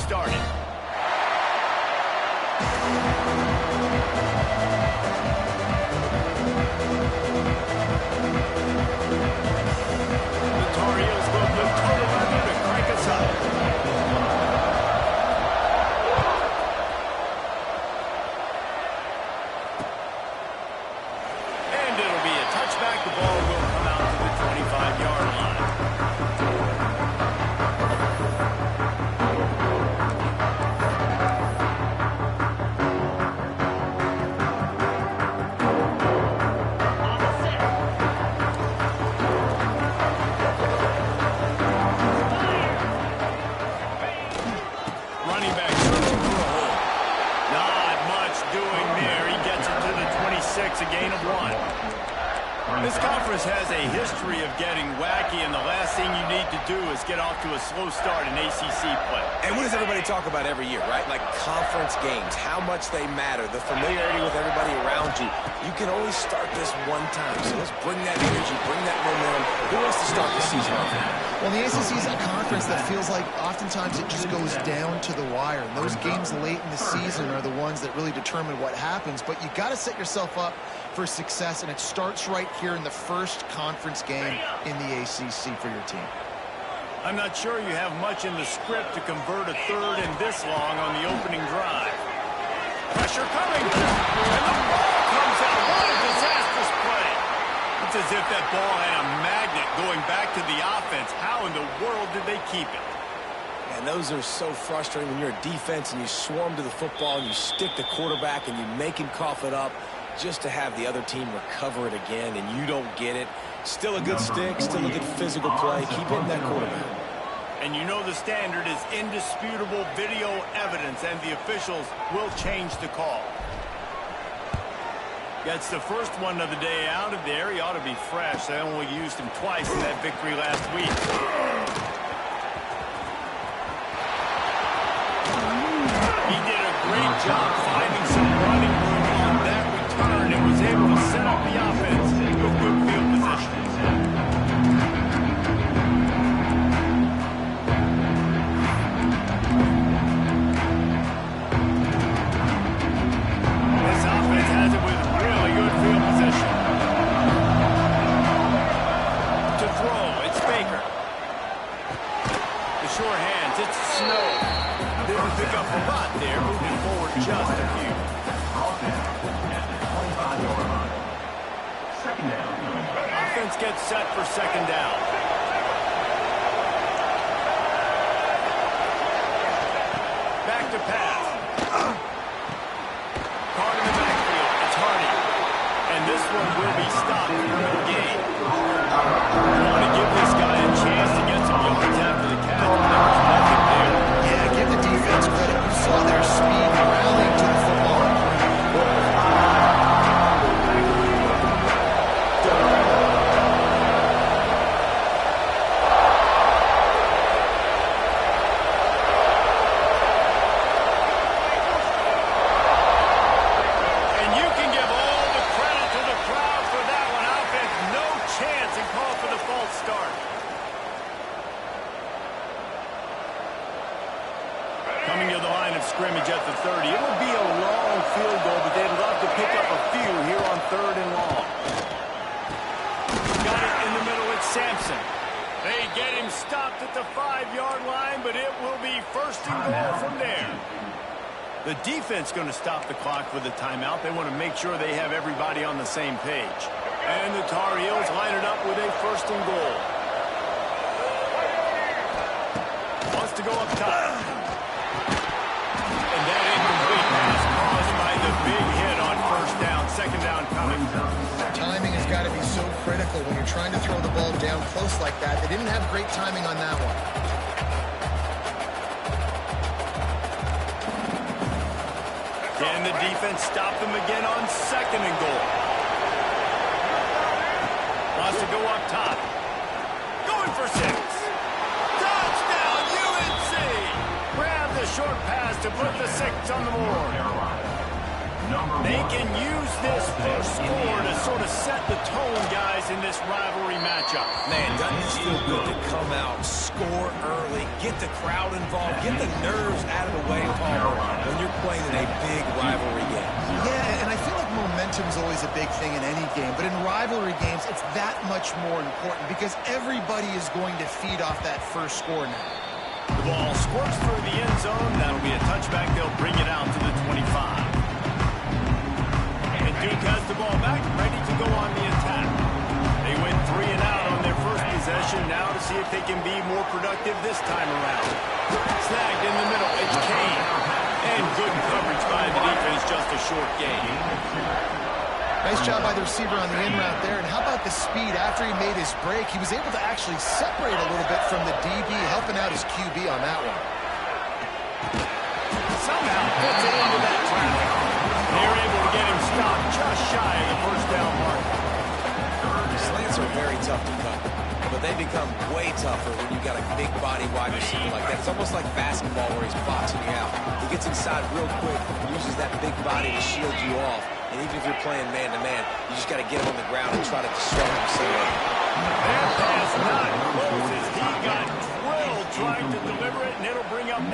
started. The Tar Heels go to total weather to crank us up. And it'll be a touchback. The ball will come out to the 25-yard line. Running back searching for a hole. Not much doing there. He gets it to the 26, a gain of 1. This conference has a history of getting wacky, and the last thing you need to do is get off to a slow start in ACC play. And what does everybody talk about every year, right? Like conference games, how much they matter, the familiarity with everybody around you. You can only start this one time, so let's bring that energy, bring that momentum. Who wants to start the season off? Well, the ACC is a conference that feels like oftentimes it just goes down to the wire. And those games late in the season are the ones that really determine what happens. But you got to set yourself up for success, and it starts right here in the first conference game in the ACC for your team. I'm not sure you have much in the script to convert a third and this long on the opening drive. Pressure coming, and the ball comes out. What a disastrous play. It's as if that ball had a magnet going back to the offense. How in the world did they keep it? And those are so frustrating when you're a defense and you swarm to the football and you stick the quarterback and you make him cough it up just to have the other team recover it again and you don't get it. Still a good stick, still a good physical play. Keep hitting that quarterback. And you know the standard is indisputable video evidence, and the officials will change the call. Gets the first one of the day out of there. He ought to be fresh. They only used him twice in that victory last week. He did a great job finding some running room on that return and was able to set up the offense with good field position. This offense has it with really good field position. To throw, it's Baker. The short hands, it's Snow. Didn't pick up a lot there, moving forward just a few. Offense gets set for second down. Back to pass. Caught in the backfield. It's Hardy. And this one will be stopped for no gain. You want to give this guy a chance to get some yards after the catch, but there was nothing there. Yeah, give the defense credit. You saw their speed rallying to the football. And you can give all the credit to the crowd for that one. Offense, no chance, and call for the false start. Coming to the line of scrimmage at the 30. It will be a long field goal, but they'd love to pick up a few here on 3rd and long. Got it in the middle with Sampson. They get him stopped at the 5-yard line, but it will be 1st and goal from there. The defense going to stop the clock with a timeout. They want to make sure they have everybody on the same page. And the Tar Heels line it up with a 1st and goal. Wants to go up top. And that incomplete pass caused by the big hit on 1st down. 2nd down coming. Timing has got to be so critical when you're trying to throw the ball down close like that. They didn't have great timing on that one. Can the defense stop them again on 2nd and goal? Wants to go up top. Going for 6. Touchdown, UNC! Grab the short pass to put the 6 on the board. They can use this first score to sort of set the tone, guys, in this rivalry matchup. Man, doesn't this feel good to come out, score early, get the crowd involved, get the nerves out of the way, Palmer, when you're playing in a big rivalry game. Yeah, and I feel like momentum's always a big thing in any game, but in rivalry games, it's that much more important because everybody is going to feed off that first score now. The ball squirts through the end zone. That'll be a touchback. They'll bring it out to the 25. And Duke has the ball back, ready to go on the attack. They went 3 and out on their first possession. Now to see if they can be more productive this time around. Snagged in the middle. It's Kane. And good coverage by the defense. Just a short gain. Nice job by the receiver on the in route there. And how about the speed after he made his break? He was able to actually separate a little bit from the DB, helping out his QB on that one. Somehow puts it into that traffic. They're able to get him stopped just shy of the first down mark. Slants are very tough to cut, but they become way tougher when you've got a big body wide receiver like that. It's almost like basketball where he's boxing you out. He gets inside real quick, uses that big body to shield you off. And even if you're playing man-to-man, you just got to get him on the ground and try to disrupt him somewhere. That pass not close as he got drilled trying to deliver it, and it'll bring up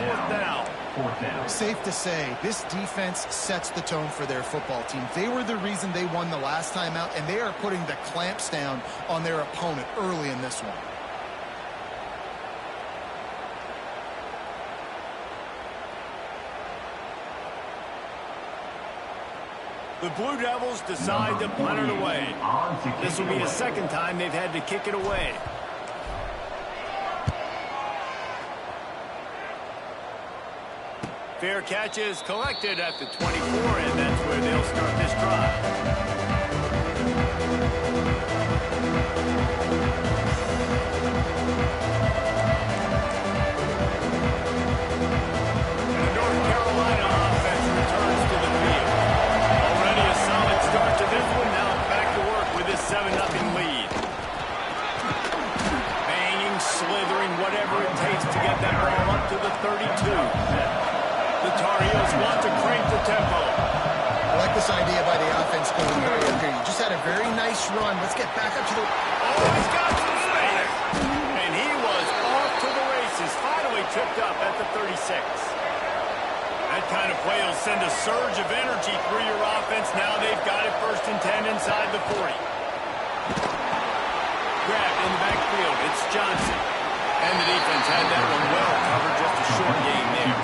fourth down. Safe to say, this defense sets the tone for their football team. They were the reason they won the last time out, and they are putting the clamps down on their opponent early in this one. The Blue Devils decide to punt it away. This will be the second time they've had to kick it away. Fair catch is collected at the 24, and that's where they'll start this drive. Whatever it takes to get that ball up to the 32. The Tar Heels want to crank the tempo. I like this idea by the offense going hurry up here. You just had a very nice run. Let's get back up to the... Oh, he's got some space. And he was off to the races. Finally tripped up at the 36. That kind of play will send a surge of energy through your offense. Now they've got it 1st and 10 inside the 40. Grabbed in the backfield. It's Johnson. And the defense had that one well covered, just a short gain there.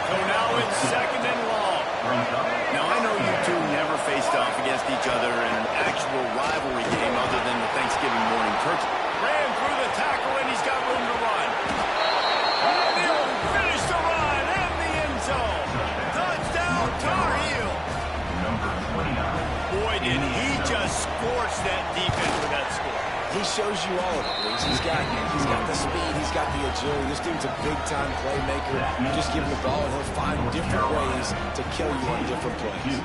So now it's 2nd and long. Now, I know you two never faced off against each other in an actual rivalry game other than the Thanksgiving morning turkey. Ran through the tackle, and he's got room to run. And he'll finish the run in the end zone. Touchdown, Tar Heel. Boy, did he just scorch that defense with that score. He shows you all of it, Reese. He's got the speed, he's got the agility. This dude's a big-time playmaker. You just give him the ball, and he'll find different ways to kill you on different plays.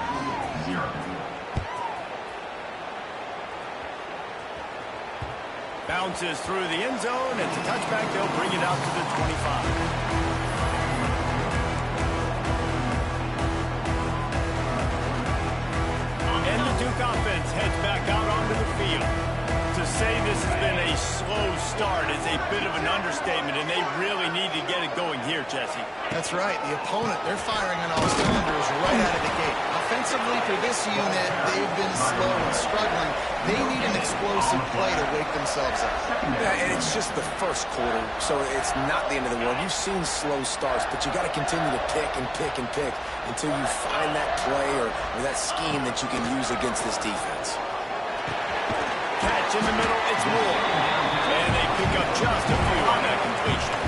Bounces through the end zone. It's a touchback. They'll bring it out to the 25. And the Duke offense heads back out onto the field. To say this has been a slow start is a bit of an understatement, and they really need to get it going here, Jesse. That's right. The opponent, they're firing on all cylinders right out of the gate. Offensively, for this unit, they've been slow and struggling. They need an explosive play to wake themselves up. Yeah, and it's just the first quarter, so it's not the end of the world. You've seen slow starts, but you got to continue to pick and pick and pick until you find that play or that scheme that you can use against this defense. Catch in the middle, it's Moore. And they pick up just a few on that completion.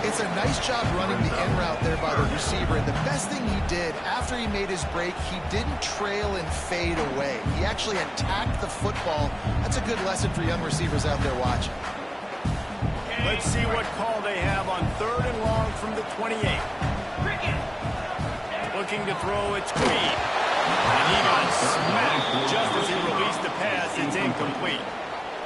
It's a nice job running the in route there by the receiver. And the best thing he did after he made his break, he didn't trail and fade away. He actually attacked the football. That's a good lesson for young receivers out there watching. Let's see what call they have on 3rd and long from the 28. Looking to throw, it's Green. And he got smacked just as he released the pass. It's incomplete.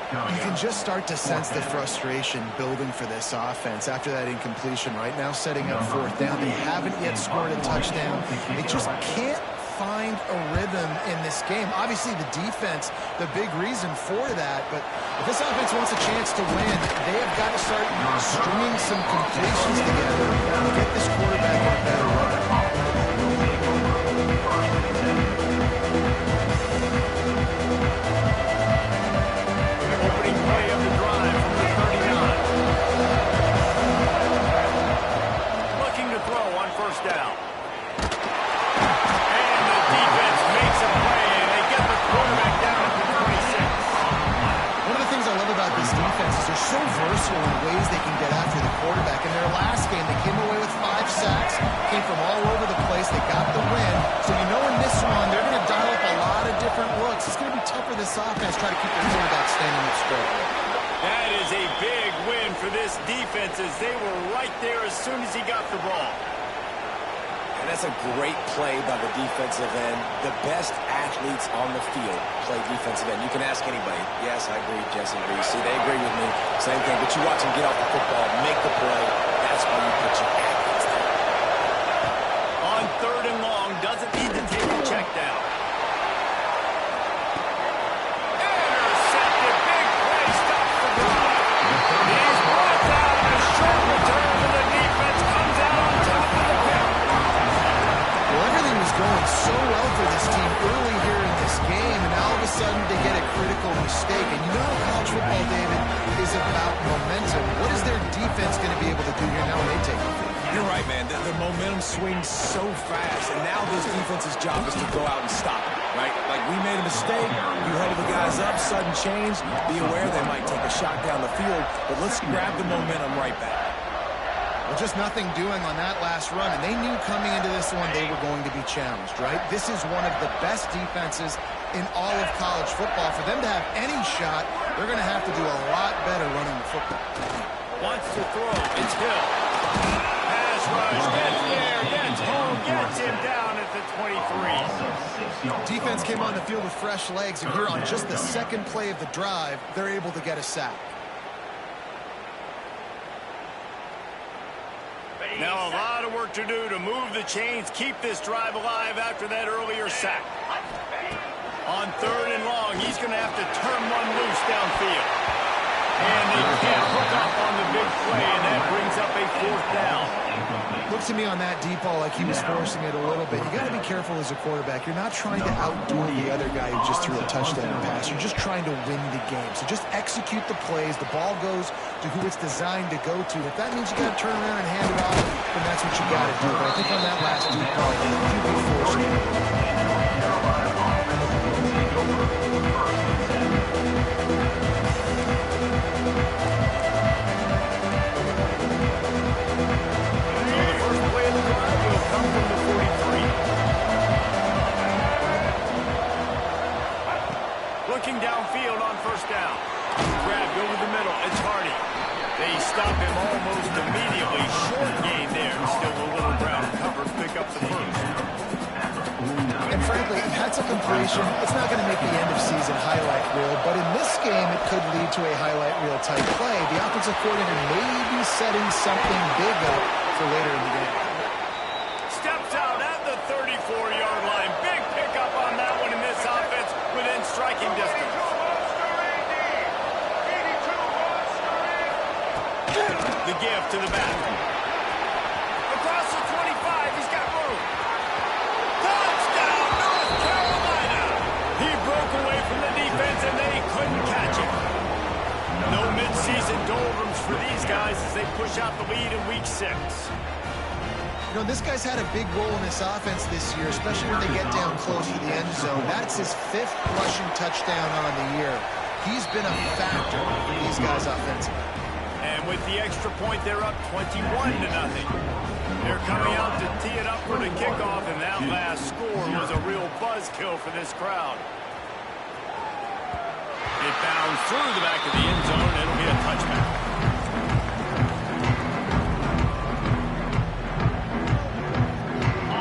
You can just start to sense the frustration building for this offense after that incompletion. Right now, setting up fourth down. They haven't yet scored a touchdown. They just can't find a rhythm in this game. Obviously, the defense, the big reason for that. But if this offense wants a chance to win, they have got to start stringing some completions together and get this quarterback in a better run. Opening play of the drive from the 39. Looking to throw on first down. And the defense makes a play, and they get the quarterback down at the 26. One of the things I love about this defense is they're so versatile in ways they can get after the quarterback. In their last game, they came away with 5 sacks, came from all over the place. They got the win. So you know in this one, they're going to dial up a lot of different looks. It's going to be tough for this offense try to keep their quarterback standing up straight. That is a big win for this defense as they were right there as soon as he got the ball. And that's a great play by the defensive end. The best athletes on the field play defensive end. You can ask anybody. Yes, I agree, Jesse agrees. See, they agree with me. Same thing. But you watch them get off the football, make the play. That's why you put your athletes there. On third and long, doesn't need to take a check down. Intercepted. Big play. Stops the drive. He's brought down. A short return for the defense. Comes out on top of the pick. Well, everything was going so well for this team early here in this game, and all of a sudden they get a critical mistake. And you know how college football, David, is about momentum. What is their defense going to be able to do here now when they take the field? You're right, man. The momentum swings so fast, and now this defense's job is to go out and stop it, right? Like, we made a mistake. You held the guys up, sudden change. Be aware they might take a shot down the field, but let's grab the momentum right back. Well, just nothing doing on that last run, and they knew coming into this one they were going to be challenged, right? This is one of the best defenses in all of college football. For them to have any shot, they're going to have to do a lot better running the football. Wants to throw. It's Hill. Pass rush. Gets there. Gets home. Gets him down at the 23. Defense came on the field with fresh legs, and here on just the second play of the drive, they're able to get a sack. Now a lot of work to do to move the chains, keep this drive alive after that earlier sack. On third and long, he's going to have to turn one loose downfield. And they can't hook up on the big play, and that brings up a fourth down. Looks to me on that deep ball like he was forcing it a little bit. You got to be careful as a quarterback. You're not trying to outdo the other guy who just threw a touchdown pass. You're just trying to win the game. So just execute the plays. The ball goes to who it's designed to go to. If that means you got to turn around and hand it off, then that's what you got to do. But I think on that last deep ball, you be forcing it. Looking downfield on first down. Grabbed over the middle. It's Hardy. They stop him almost immediately. Short gain there. Still a little ground covered. Pick up the first. And frankly, if that's a completion, it's not going to make the end-of-season highlight reel. But in this game, it could lead to a highlight reel type play. The offensive coordinator may be setting something big up for later in the game. Steps out at the 34-yard line. Big pickup on that one in this offense within striking distance. The give to the back. Across the 25, he's got room. Touchdown, North Carolina! He broke away from the defense and they couldn't catch him. No midseason doldrums for these guys as they push out the lead in week 6. You know, this guy's had a big role in this offense this year, especially when they get down close to the end zone. That's his 5th rushing touchdown on the year. He's been a factor for these guys offensively. And with the extra point, they're up 21-0. They're coming out to tee it up for the kickoff, and that last score was a real buzzkill for this crowd. It bounds through the back of the end zone, and it'll be a touchback.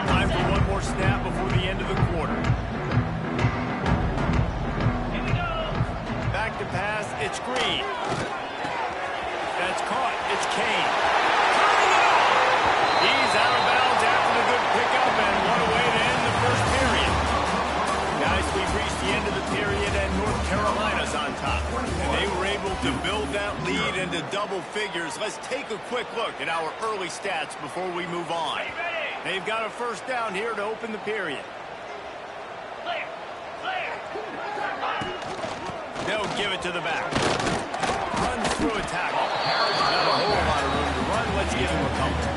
Time for one more snap before the end of the quarter. Back to pass, it's screen. That's caught. It's Kane. He's out of bounds after the good pickup, and what a way to end the first period. Guys, we've reached the end of the period, and North Carolina's on top. And they were able to build that lead into double figures. Let's take a quick look at our early stats before we move on. They've got a first down here to open the period. They'll give it to the back. Runs through a tackle. Not a whole lot of room to run. Let's give him a couple.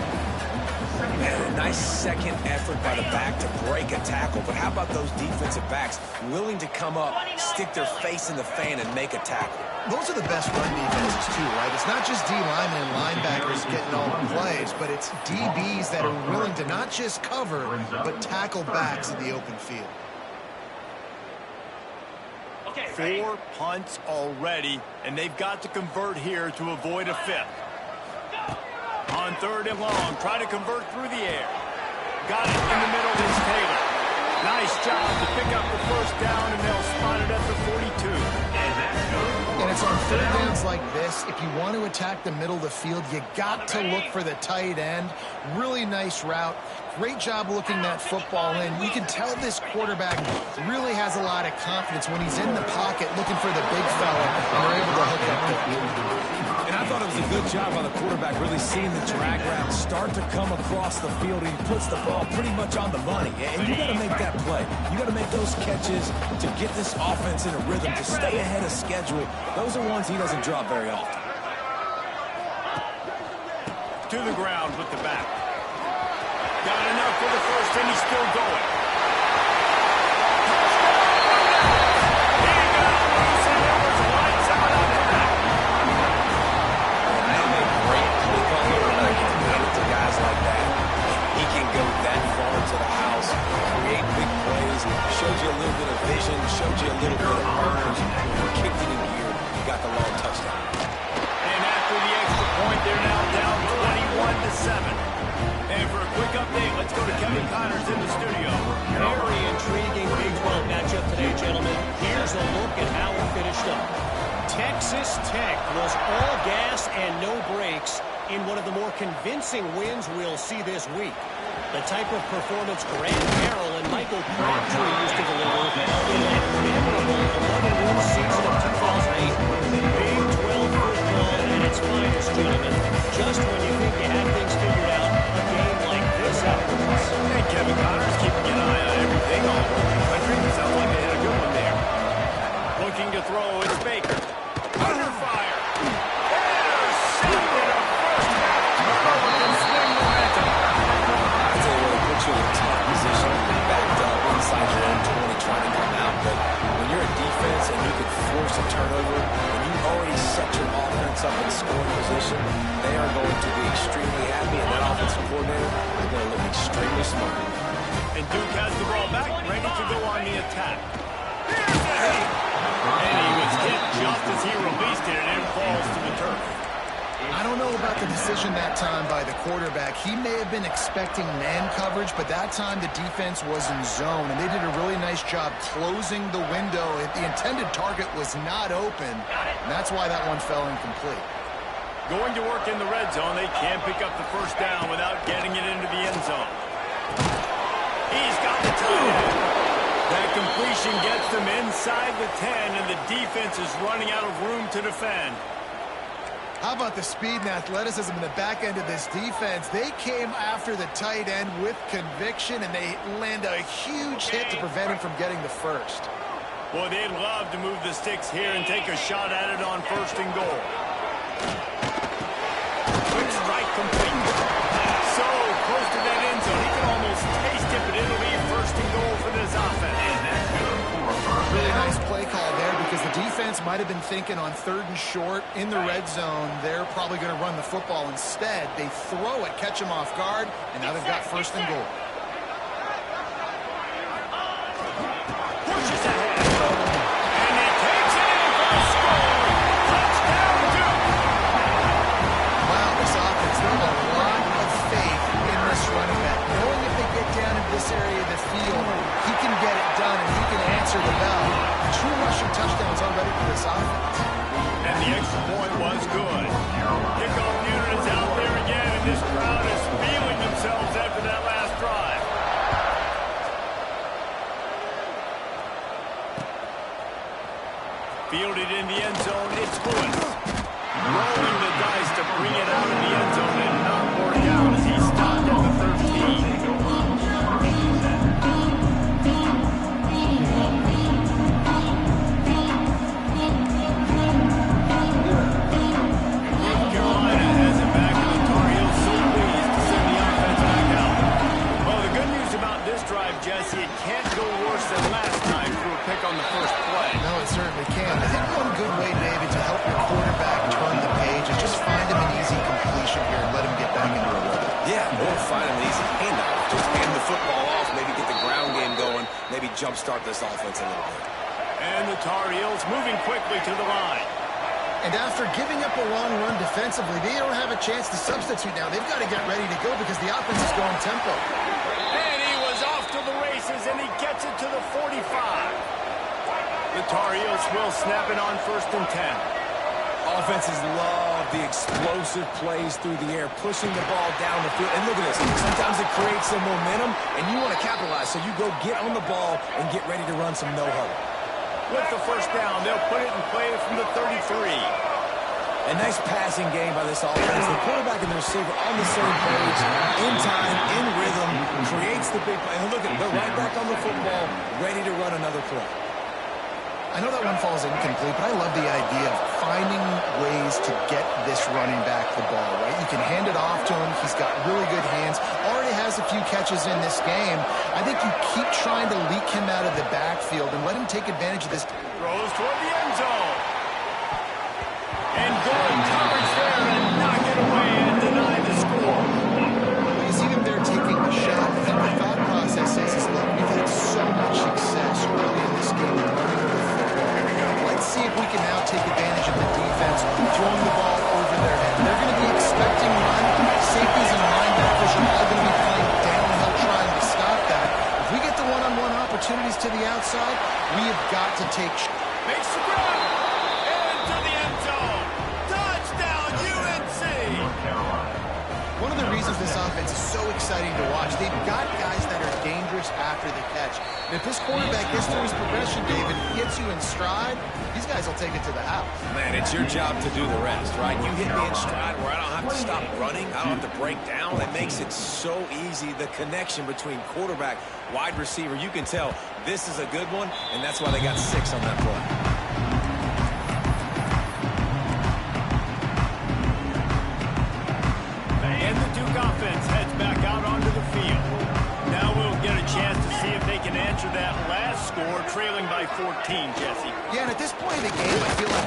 Man, a nice second effort by the back to break a tackle. But how about those defensive backs willing to come up, stick their face in the fan, and make a tackle? Those are the best run defenses, too, right? It's not just D linemen and linebackers getting all the plays, but it's DBs that are willing to not just cover, but tackle backs in the open field. 4 punts already, and they've got to convert here to avoid a fifth. On 3rd and long, try to convert through the air. Got it in the middle, is Taylor. Nice job to pick up the first down, and they'll spot it at the 42. And it's on 3rd downs like this. If you want to attack the middle of the field, you got to look for the tight end. Really nice route. Great job looking that football in. You can tell this quarterback really has a lot of confidence when he's in the pocket looking for the big fella, and they're able to hook up there. And I thought it was a good job by the quarterback really seeing the drag route start to come across the field, and he puts the ball pretty much on the money. And you got to make that play. You got to make those catches to get this offense in a rhythm, to stay ahead of schedule. Those are ones he doesn't drop very often. To the ground with the back. Got enough for the first, and he's still going. He got loose, and it was lights out on the back. And they make great play calling when they can hand it to guys like that. He can go that far to the house, create big plays, shows you a little bit of vision, shows you a little bit of burns. Kicked it in gear, you got the long touchdown. And after the extra point, they're now down 21-7. And for a quick update, let's go to Kevin Connors in the studio. Very intriguing Big 12 matchup today, gentlemen. Here's a look at how it finished up. Texas Tech was all gas and no brakes in one of the more convincing wins we'll see this week. The type of performance Grant Harrell and Michael Crabtree used to deliver in that memorable 11-win season of 2008. Big 12 football at its finest, gentlemen. Just when you think you had things figured out, a game like this happens. Hey, Kevin Connors keeping an eye on everything all over the country. Sounds like they had a good one there. Looking to throw, it's Baker. Under fire. Intercepted a first half turnover and swing momentum. I tell you what, it puts you in a tough position when you're backed up inside your own 20 trying to come out. But when you're a defense and you can force a turnover and you already set your offense up in scoring position, they are going to be extremely happy, and that offensive coordinator is going to look extremely smart. And Duke has the ball back, ready to go on the attack. Here's a hit. And he was hit just as he released it, and it falls to the turf. I don't know about the decision that time by the quarterback. He may have been expecting man coverage, but that time the defense was in zone, and they did a really nice job closing the window. The intended target was not open, and that's why that one fell incomplete. Going to work in the red zone, they can't pick up the first down without getting it into the end zone. He's got the time. That completion gets them inside the 10, and the defense is running out of room to defend. How about the speed and athleticism in the back end of this defense? They came after the tight end with conviction, and they land a huge hit to prevent him from getting the first. Boy, they'd love to move the sticks here and take a shot at it on 1st and goal. Quick strike complete. So close to that end zone. He can almost taste it, but it'll be 1st and goal for this offense. Really nice play call there because the defense might have been thinking on 3rd and short in the red zone. They're probably going to run the football. Instead, they throw it, catch him off guard, and now they've got 1st and goal. Pushes ahead. And he takes it in for a score. Touchdown, Duke. Wow, this offense, they have a lot of faith in this running back. Knowing if they get down into this area of the field, he can get it done and he can answer the bell. 2 rushing touchdowns already for this offense. And the extra point was good. Kickoff unit is out there again, and this crowd is feeling themselves after that last drive. Fielded in the end zone, it's Lewis. Rolling the dice to bring it out of the end zone and not work out as he stopped at the 13. Jesse, it can't go worse than last time through a pick on the first play. No, it certainly can. I think one good way, David, to help your quarterback turn the page is just find him an easy completion here and let him get back into a rhythm. Yeah, or find him an easy handoff. Just hand the football off, maybe get the ground game going, maybe jumpstart this offense a little bit. And the Tar Heels moving quickly to the line. And after giving up a long run defensively, they don't have a chance to substitute now. They've got to get ready to go because the offense is going tempo. And he was off to the races, and he gets it to the 45. The Tar Heels will snap it on 1st and 10. Offenses love the explosive plays through the air, pushing the ball down the field. And look at this. Sometimes it creates some momentum, and you want to capitalize. So you go get on the ball and get ready to run some no-huddle. With the first down, they'll put it in play from the 33. A nice passing game by this offense. The quarterback and the receiver on the same page, in time, in rhythm, creates the big play. And look at them. They're right back on the football, ready to run another play. I know that one falls incomplete, but I love the idea of finding ways to get this running back the ball, right? You can hand it off to him. He's got really good hands. Already has a few catches in this game. I think you keep trying to leak him out of the backfield and let him take advantage of this. Throws toward the end zone. And good coverage there and knock it away and deny the score. You see him there taking the shot. I think the thought process is look, we've had so much success early in this game running the football. Let's see if we can now take advantage of the defense throwing the ball over their head. They're going to be expecting run. Safeties and linebackers are all going to be playing downhill trying to stop that. If we get the one-on-one opportunities to the outside, we have got to take. Makes the grab. Into the end zone. Touchdown, UNC. One of the reasons this offense is so exciting to watch, they've got guys that are dangerous after the catch. And if this quarterback gets through his progression, David, gets you in stride, these guys will take it to the house. Man, it's your job to do the rest, right? You hit me in stride where I don't have to stop running. I don't have to break down. That makes it so easy. The connection between quarterback, wide receiver, you can tell this is a good one, and that's why they got 6 on that play. Offense heads back out onto the field. Now we'll get a chance to see if they can answer that last score, trailing by 14, Jesse. Yeah, and at this point in the game, I feel like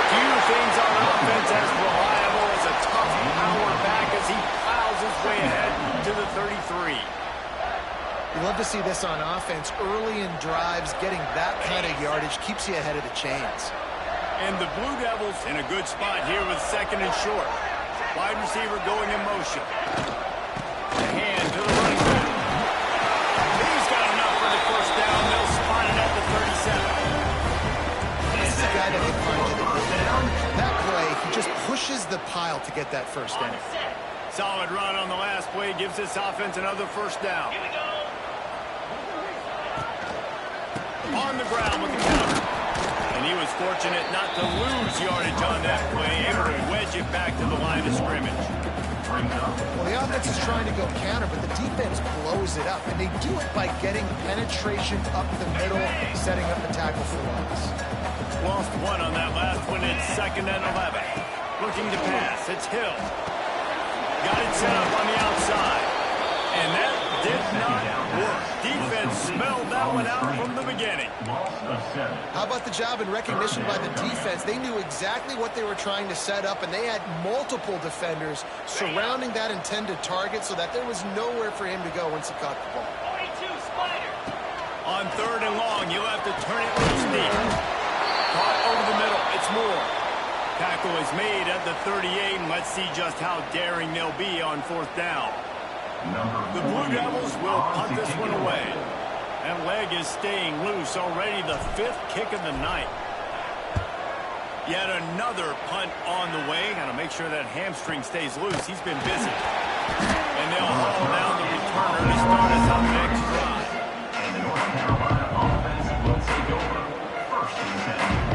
few things on offense as reliable as a tough power back as he plows his way ahead to the 33. You love to see this on offense. Early in drives, getting that kind of yardage keeps you ahead of the chains. And the Blue Devils in a good spot here with 2nd and short. Wide receiver going in motion. The hand to the running back. He's got enough for the first down. They'll spot it at the 37. This is a guy that can find you the down. That play, he just pushes the pile to get that first down. Solid run on the last play. Gives this offense another first down. On the ground with the counter. And he was fortunate not to lose yardage on that play, able to wedge it back to the line of scrimmage. Well, the offense is trying to go counter, but the defense blows it up, and they do it by getting penetration up the middle, setting up the tackle for loss. Lost 1 on that last one. It's 2nd and 11. Looking to pass. It's Hill. Got it set up on the outside. And that did not work. Defense smelled that one out from the beginning. How about the job and recognition by the defense? They knew exactly what they were trying to set up, and they had multiple defenders surrounding that intended target so that there was nowhere for him to go once he caught the ball. On 3rd and long, you'll have to turn it loose deep. Caught over the middle. It's Moore. Tackle is made at the 38, and let's see just how daring they'll be on 4th down. The Blue Devils will punt this one away. That leg is staying loose already, the 5th kick of the night. Yet another punt on the way. Got to make sure that hamstring stays loose. He's been busy. And they'll haul down the returner to start us on the next drive. And the North Carolina offense will take over 1st and 10.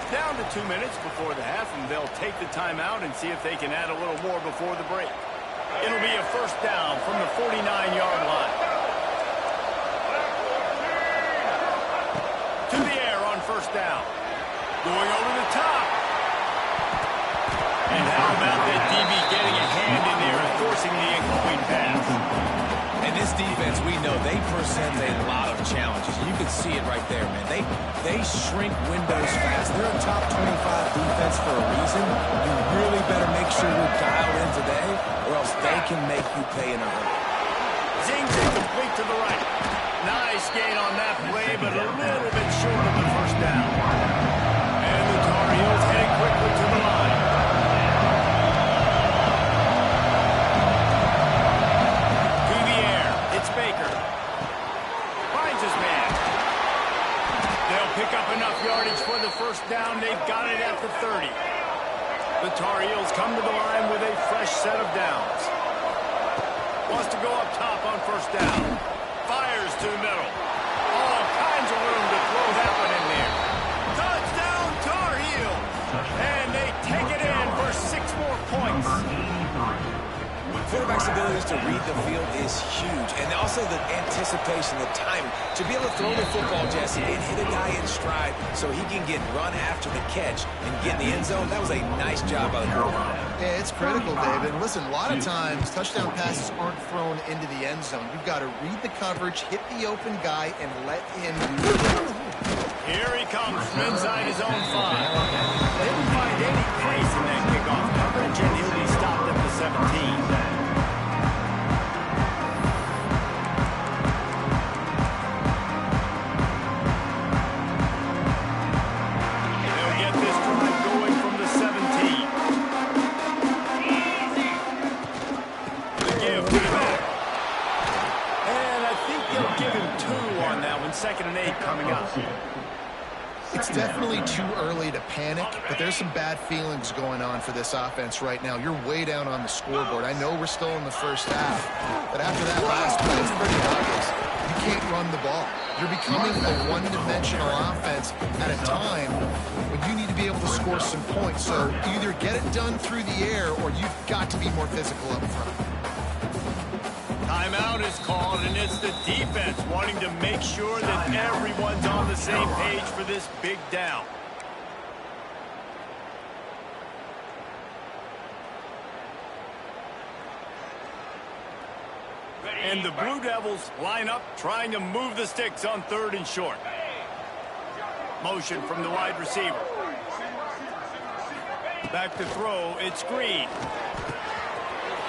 Down to 2 minutes before the half, and they'll take the timeout and see if they can add a little more before the break. It'll be a 1st down from the 49-yard line. To the air on 1st down. Going over the top. And how about that DB getting a hand in there and forcing the incomplete pass? And this defense, we know, they present a lot of challenges. You can see it right there, man. They shrink windows fast. They're a top 25 defense for a reason. You really better make sure you're dialed in today, or else they can make you pay in a hurry. Zings incomplete to the right. Nice gain on that play, but a little bit short of the 1st down. And the Tar Heels heading quickly to the line. Baker finds his man. They'll pick up enough yardage for the 1st down. They've got it at the 30. The Tar Heels come to the line with a fresh set of downs. Wants to go up top on 1st down. Fires to the middle. All kinds of room to throw that one in there. Touchdown Tar Heels. And they take it in for 6 more points. Quarterback's abilities to read the field is huge, and also the anticipation, the timing. To be able to throw the football, Jesse, and hit a guy in stride so he can get run after the catch and get in the end zone, that was a nice job by the quarterback. Yeah, it's critical, David. And listen, a lot of times touchdown passes aren't thrown into the end zone. You've got to read the coverage, hit the open guy, and let him do it. Here he comes from inside his own 5. Didn't find any crease in that kickoff coverage, and he'll be stopped at the 17. Second and 8 coming up. It's definitely too early to panic, but there's some bad feelings going on for this offense right now. You're way down on the scoreboard. I know we're still in the 1st half, but after that last play, it's pretty obvious. You can't run the ball. You're becoming a one-dimensional offense at a time when you need to be able to score some points. So either get it done through the air or you've got to be more physical up front. Timeout is called, and it's the defense wanting to make sure that everyone's on the same page for this big down. And the Blue Devils line up, trying to move the sticks on 3rd and short. Motion from the wide receiver. Back to throw, it's Green.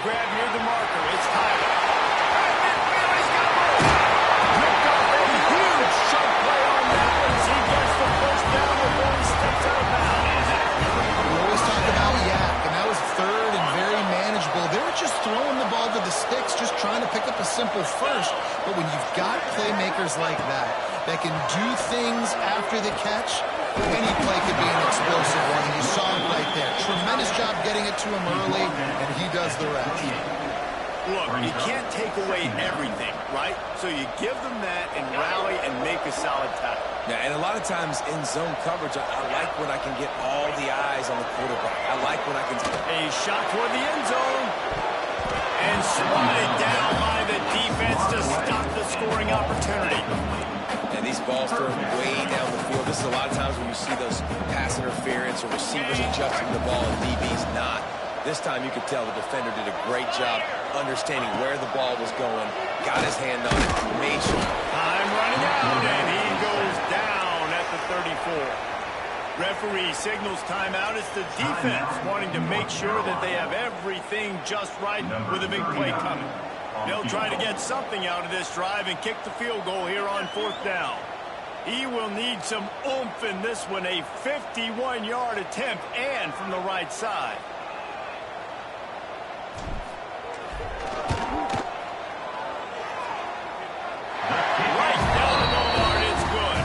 Grab near the marker, it's Tyler. Throwing the ball to the sticks, just trying to pick up a simple first. But when you've got playmakers like that can do things after the catch, any play could be an explosive one. And you saw it right there. Tremendous job getting it to him early, and he does the rest. Look, you can't take away everything, right? So you give them that and rally and make a solid tackle. Yeah, and a lot of times in zone coverage, I like when I can get all the eyes on the quarterback. I like when I can... A shot toward the end zone. And swatted down by the defense to stop the scoring opportunity. And these balls thrown way down the field. This is a lot of times when you see those pass interference or receivers adjusting the ball and DBs not. This time you could tell the defender did a great job understanding where the ball was going, got his hand on it, made sure. Time running out, and he goes down at the 34. Referee signals timeout. It's the defense wanting to make sure that they have everything just right with a big play coming. They'll try to get something out of this drive and kick the field goal here on 4th down. He will need some oomph in this one, a 51-yard attempt, and from the right side. Right down the Boulevard, it's good.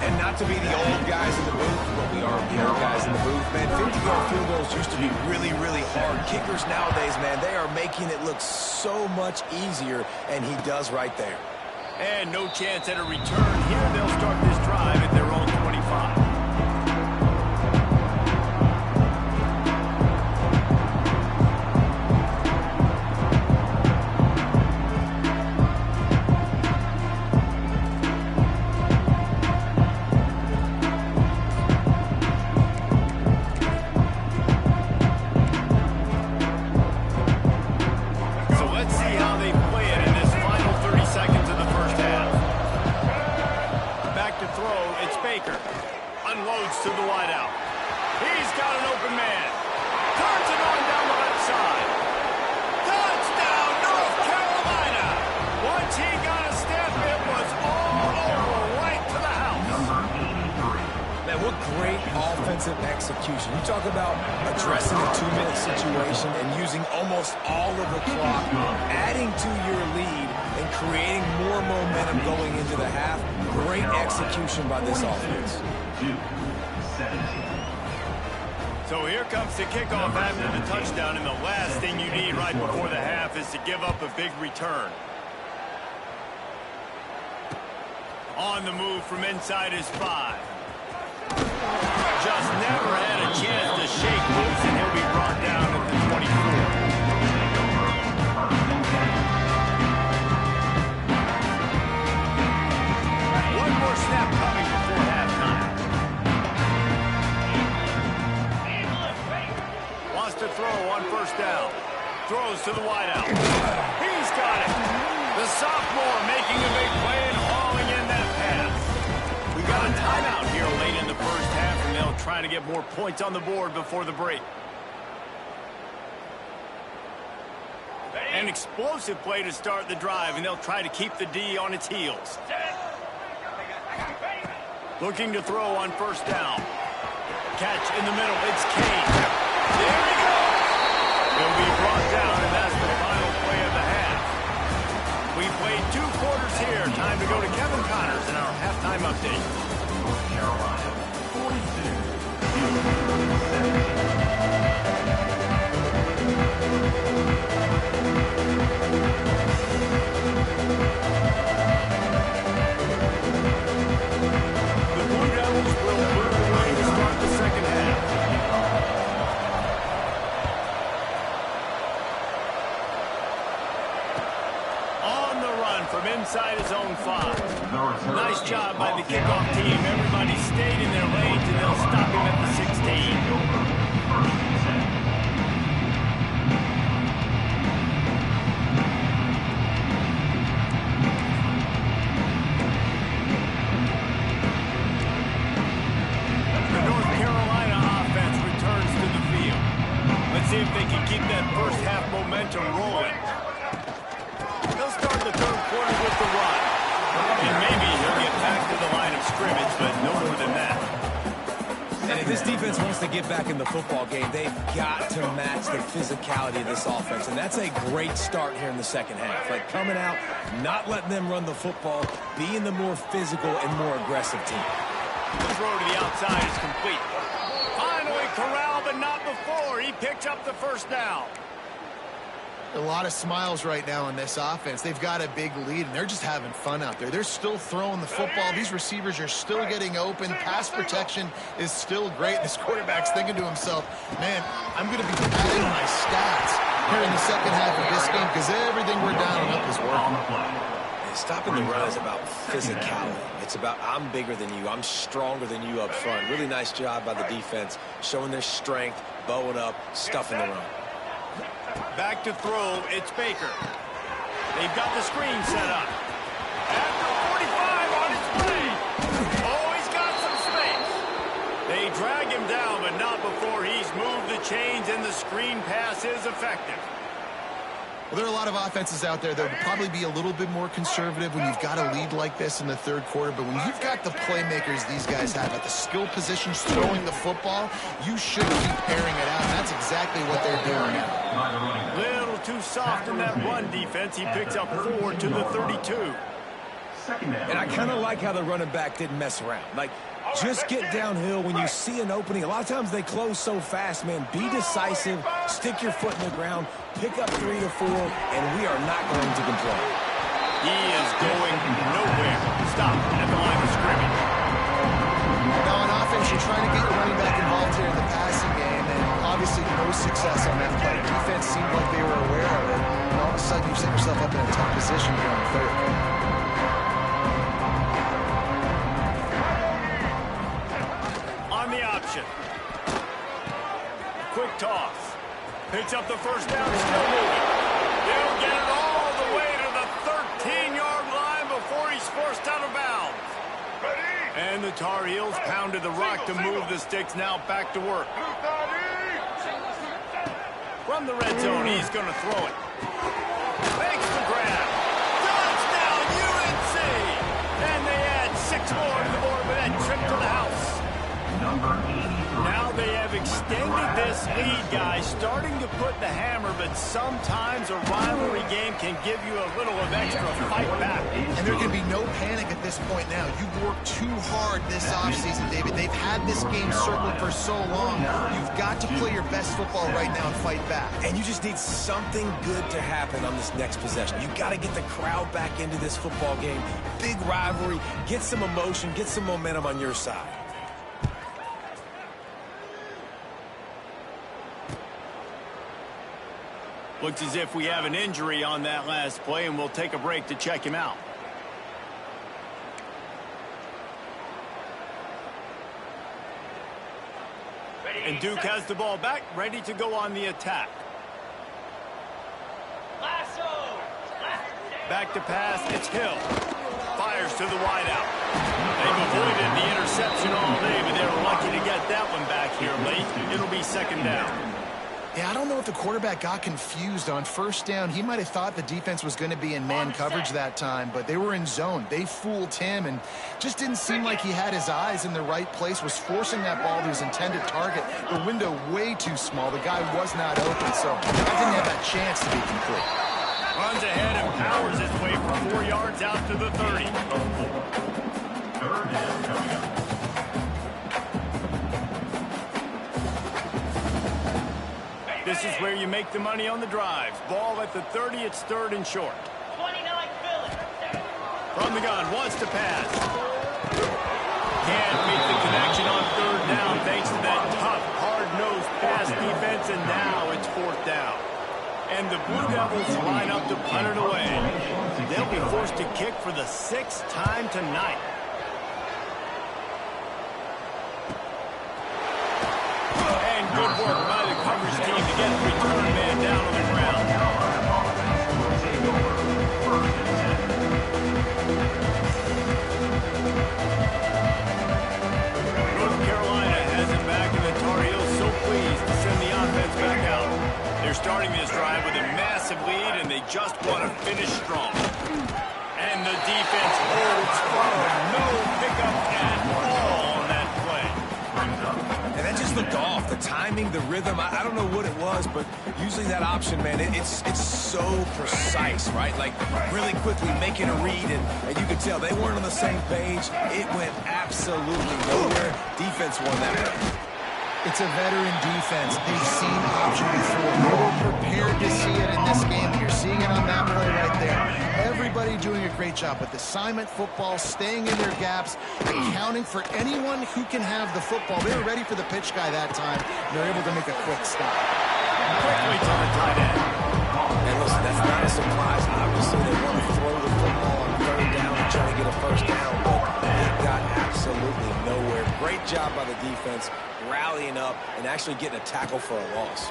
And not to be the old guys in the booth, but we are the young guys in the booth, man. 50-yard field goals used to be really, really hard. Kickers nowadays, man, they are making it look so much easier, and he does right there. And no chance at a return here. They'll start this drive at their own 25. To the wideout. He's got an open man. Turns it on down the left side. Touchdown, North Carolina. Once he got a step, it was all over right to the house. Man, what great offensive execution. You talk about addressing a 2-minute situation and using almost all of the clock, adding to your lead and creating more momentum going into the half. Great execution by this offense. So here comes the kickoff after the touchdown, and the last thing you need right before the half is to give up a big return. On the move from inside his 5. Just never had a chance to shake loose, and he'll be brought down at the 24. One more snap coming before halftime. Wants to throw on 1st down. Throws to the wideout. He's got it. The sophomore making a big play and hauling in that pass. We got a timeout here late in the first half, and they'll try to get more points on the board before the break. An explosive play to start the drive, and they'll try to keep the D on its heels. Looking to throw on 1st down. Catch in the middle. It's Kane. There he goes. He'll be brought down, and that's the final play of the half. We played 2 quarters here. Time to go to Kevin Connors in our halftime update. North Carolina, 42. The Blue Devils will move away to start the second half. On the run from inside his own 5. Nice job by the kickoff team. Everybody stayed in their lanes, and they'll stop him at the 16. The North Carolina offense returns to the field. Let's see if they can keep that first half momentum rolling. They'll start the 3rd quarter with the run. And maybe he'll get back to the line of scrimmage, but no more than that. And if this defense wants to get back in the football game, they've got to match the physicality of this offense. And that's a great start here in the second half. Like coming out, not letting them run the football, being the more physical and more aggressive team. The throw to the outside is complete. Finally corralled, but not before. He picked up the 1st down. A lot of smiles right now on this offense. They've got a big lead, and they're just having fun out there. They're still throwing the football. These receivers are still getting open. Pass protection is still great. This quarterback's thinking to himself, man, I'm going to be adding my stats here in the second half of this game because everything we're dialing up is working. Stopping the run is about physicality. It's about I'm bigger than you. I'm stronger than you up front. Really nice job by the defense, showing their strength, bowing up, stuffing the run. Back to throw, it's Baker. They've got the screen set up. After 45 on his play. Oh, he's got some space. They drag him down, but not before he's moved the chains, and the screen pass is effective. Well, there are a lot of offenses out there that would probably be a little bit more conservative when you've got a lead like this in the third quarter. But when you've got the playmakers these guys have at the skill positions throwing the football, you should keep airing it out. And that's exactly what they're doing now. Little too soft in that run defense. He picks up 4 to the 32. And I kind of like how the running back didn't mess around. Like, just get downhill when you see an opening. A lot of times they close so fast, man. Be decisive, stick your foot in the ground, pick up 3 to 4, and we are not going to complain. He is going nowhere. Stop at the line of scrimmage. Now on offense, you're trying to get your running back involved here in the passing game, and obviously no success on that play. Defense seemed like they were aware of it, and all of a sudden you set yourself up in a tough position here on third. Quick toss. Picks up the first down, still moving. He'll get it all the way to the 13-yard line before he's forced out of bounds. And the Tar Heels pounded the rock to move the sticks, now back to work. From the red zone, he's going to throw it. Makes the grab. Touchdown, UNC! And they add 6 more to the board with that trip to the house. Now they have extended this lead, guys, starting to put the hammer, but sometimes a rivalry game can give you a little of extra fight back. And there can be no panic at this point now. You've worked too hard this offseason, David. They've had this game circled for so long. You've got to play your best football right now and fight back. And you just need something good to happen on this next possession. You got to get the crowd back into this football game. Big rivalry. Get some emotion. Get some momentum on your side. Looks as if we have an injury on that last play, and we'll take a break to check him out. And Duke has the ball back, ready to go on the attack. Back to pass, it's Hill. Fires to the wideout. They've avoided the interception all day, but they were lucky to get that one back here late. It'll be second down. Yeah, I don't know if the quarterback got confused on first down. He might have thought the defense was going to be in man coverage that time, but they were in zone. They fooled him and just didn't seem like he had his eyes in the right place, was forcing that ball to his intended target. The window way too small. The guy was not open, so that didn't have that chance to be complete. Runs ahead and powers his way for 4 yards out to the 30. Third down coming up. This is where you make the money on the drives. Ball at the 30, it's third and short. 29 Phillips. From the gun, wants to pass. Can't make the connection on third down thanks to that tough, hard-nosed pass defense, and now it's fourth down. And the Blue Devils line up to punt it away. They'll be forced to kick for the 6th time tonight. And good work by the coverage team to get the return man down on the ground. North Carolina has it back, and the Tar Heels so pleased to send the offense back out. They're starting this drive with a massive lead, and they just want to finish strong. And the defense holds firm. No pickup at all on that play. And that just looked off. The timing, the rhythm, I don't know what it was, but usually that option, man, it's so precise, right? Like, really quickly making a read, and you could tell they weren't on the same page. It went absolutely nowhere. Defense won that one. It's a veteran defense. They've seen option before. They were prepared to see it in this game. You're seeing it on that play right there. Everybody doing a great job with assignment football, staying in their gaps, accounting for anyone who can have the football. They were ready for the pitch guy that time, and they're able to make a quick stop. Quickly to the tight end. And listen, that's not a surprise. Obviously, they want to throw the football on rallying up and actually getting a tackle for a loss.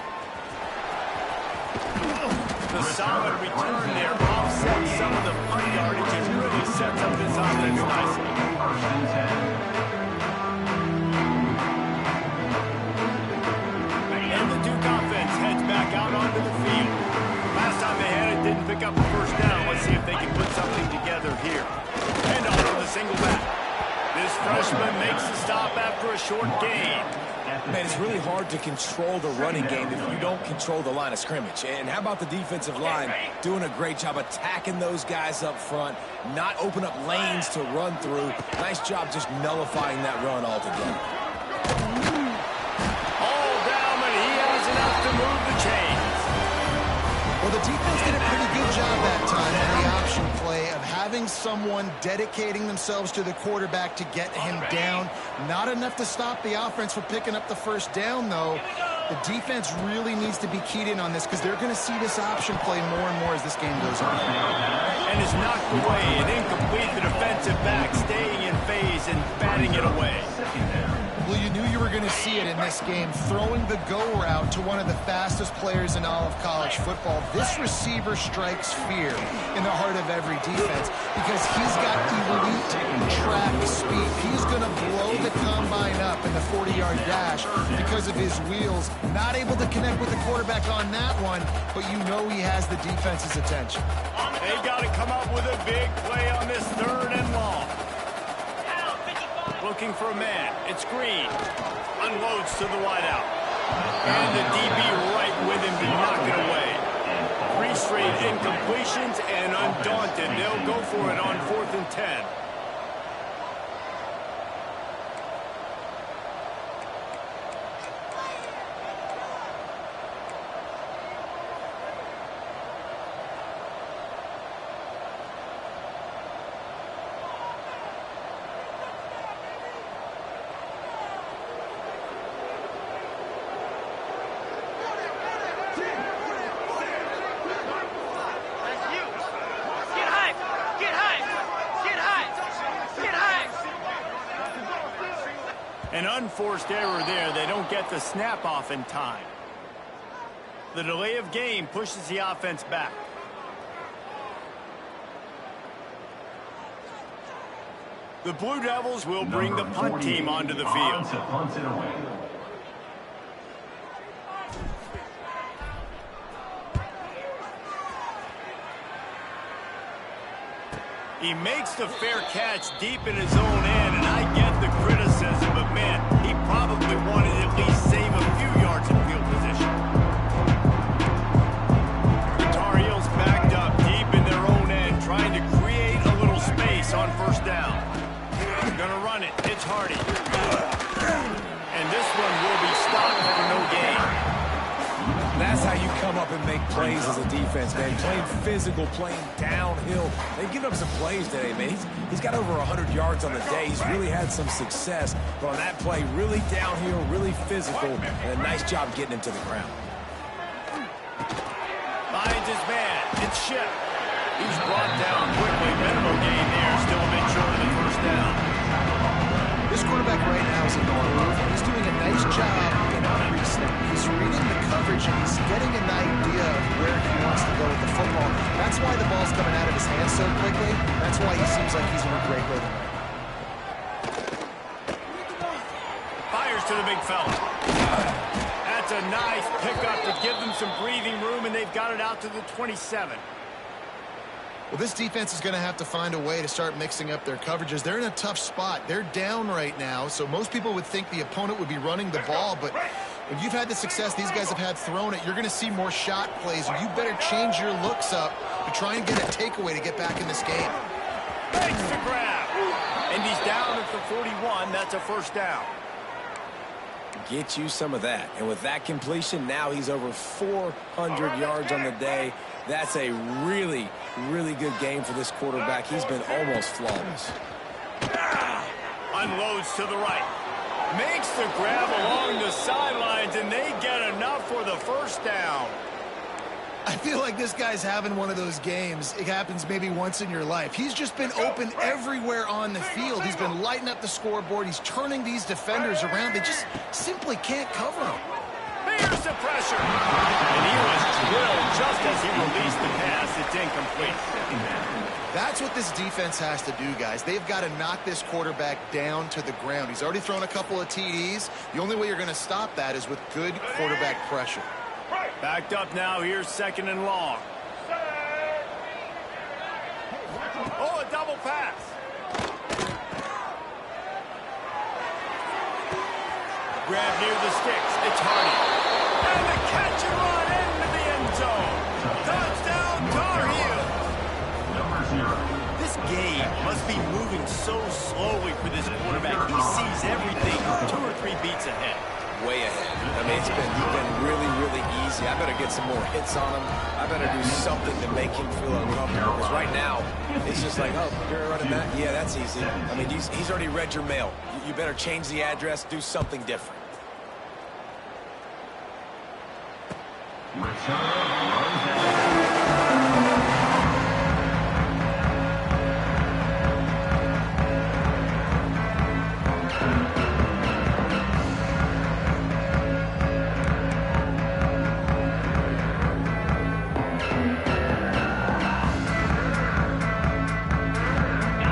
The solid return there offsets some of the punt yardage and really sets up his offense nicely. First and 10. And the Duke offense heads back out onto the field. Last time they had it, didn't pick up the first down. Let's see if they can put something together here. And off with a single back. This freshman makes the stop after a short gain. Man, it's really hard to control the running game if you don't control the line of scrimmage. And how about the defensive line doing a great job attacking those guys up front, not open up lanes to run through. Nice job just nullifying that run altogether. All down, and he has enough to move the chains. Well, the defense did a pretty good job that time on the option play of having someone dedicating themselves to the quarterback to get him down. Not enough to stop the offense from picking up the first down, though. The defense really needs to be keyed in on this because they're going to see this option play more and more as this game goes on. And is knocked away and incomplete. The defensive back staying in phase and batting it away. Well, you knew you were going to see it in this game, throwing the go route to one of the fastest players in all of college football. This receiver strikes fear in the heart of every defense because he's got elite track speed. He's going to blow the combine up in the 40-yard dash because of his wheels. Not able to connect with the quarterback on that one, but you know he has the defense's attention. They got to come up with a big play on this third and long. Looking for a man. It's Green. Unloads to the wideout. And the DB right with him to knock it away. 3 straight incompletions, and undaunted, they'll go for it on 4th and 10. An unforced error there. They don't get the snap off in time. The delay of game pushes the offense back. The Blue Devils will bring the punt team onto the field. To punt it away. He makes the fair catch deep in his own end, and I get the criticism, but man, he probably wanted to at least save a few yards in field position. The Tar Heels backed up deep in their own end, trying to create a little space on first down. Gonna run it. It's Hardy. And this one will be stopped for no gain. That's how you come up and make plays as a defense, man. Playing physical, playing downhill. They've given up some plays today, man. He's got over 100 yards on the day. He's really had some success. But on that play, really downhill, really physical, and a nice job getting him to the ground. Finds his man. It's Shep. He's brought down quickly. Minimal gain there. Still a bit short of the first down. This quarterback right now is in the groove. He's doing a nice job in pre-snap. He's reading the coverage, and he's getting an idea of where he wants to go with the football. That's why the ball's coming out of his hands so quickly. That's why he seems like he's in a great rhythm. Fires to the big fella. That's a nice pickup to give them some breathing room, and they've got it out to the 27. Well, this defense is going to have to find a way to start mixing up their coverages. They're in a tough spot. They're down right now, so most people would think the opponent would be running the ball, but when you've had the success these guys have had throwing it, you're going to see more shot plays, and you better change your looks up to try and get a takeaway to get back in this game. Makes the grab. And he's down at the 41. That's a first down. Get you some of that. And with that completion, now he's over 400 yards on the day. That's a really, really good game for this quarterback. He's been almost flawless. Unloads to the right. Makes the grab along the sidelines, and they get enough for the first down. I feel like this guy's having one of those games. It happens maybe once in your life. He's just been open everywhere on the field. He's been lighting up the scoreboard. He's turning these defenders around. They just simply can't cover him. Here's the pressure. And he was drilled just as he released the pass. It's incomplete. That's what this defense has to do, guys. They've got to knock this quarterback down to the ground. He's already thrown a couple of TDs. The only way you're going to stop that is with good quarterback pressure. Backed up now. Here's 2nd and long. Oh, a double pass. Grab near the sticks. It's Hardy. And the catch and run into the end zone. Touchdown, Tar Heels. Number 0. This game must be moving so slowly for this quarterback. He sees everything 2 or 3 beats ahead. Way ahead. I mean, he's been really, really easy. I better get some more hits on him. I better do something to make him feel uncomfortable. Because right now, it's just like, oh, you're running that? Yeah, that's easy. I mean, he's already read your mail. You better change the address, do something different.